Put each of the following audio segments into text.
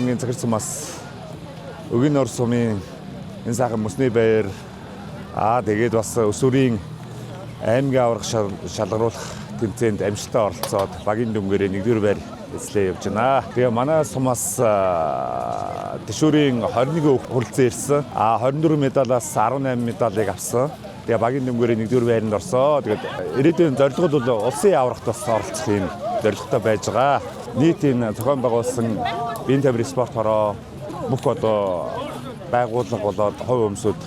аймгийн Захир сумаас Өгийн ор сумын энэ сайхан мөсний баяр тэгээд бас өсвөрийн аймгийн аврах шалгаруулах тэмцээнд амжилттай оролцоод багийн дүнгээрээ 1-р байр эзлээ явж байна. Тэгээ манай сумаас тэшүүрийн 21 хүрэлцэн ирсэн. 24 медалаас 18 медалыг авсан. Тэгээ багийн дүнгээрээ 1-р байранд орсоо. Тэгээд ирээдүйн зорилго бол улсын аврахт бас оролцох юм зорилготой байж байгаа. Нийт энэ зохион байгуулсан биеийн тамирын спорт хороо бүх одоо байгууллага болоод хувь өмсөд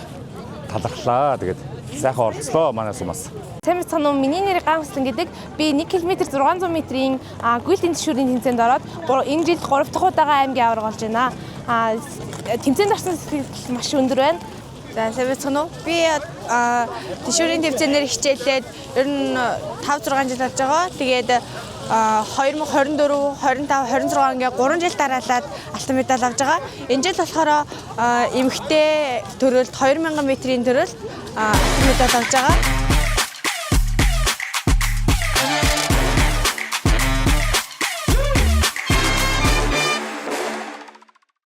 талархлаа. Тэгээд сайхан оролцлоо манай сумаас. Сайн мэцхан уу, миний нэр Ганцлан гэдэг. Би 1 км 600 метрийн гүйлтийн тэшүүрийн тэмцээнд ороод энэ жил 3 дахь удаага аймгийн аварга болж байна. Тэмцээнд орсон сэтгэл маш өндөр байна. За сайн мэцхан уу. Би тэшүүрийн тэмцээнээр хичээлээд ер нь 5-6 жил болж байгаа. Тэгээд 2024, 25, 26 ингээ 3 жил дараалаад алтан медаль авч байгаа. Энэ жил болохоор эмэгтэй төрөлд 2000 метрийн төрөлд алтан медаль авч байгаа.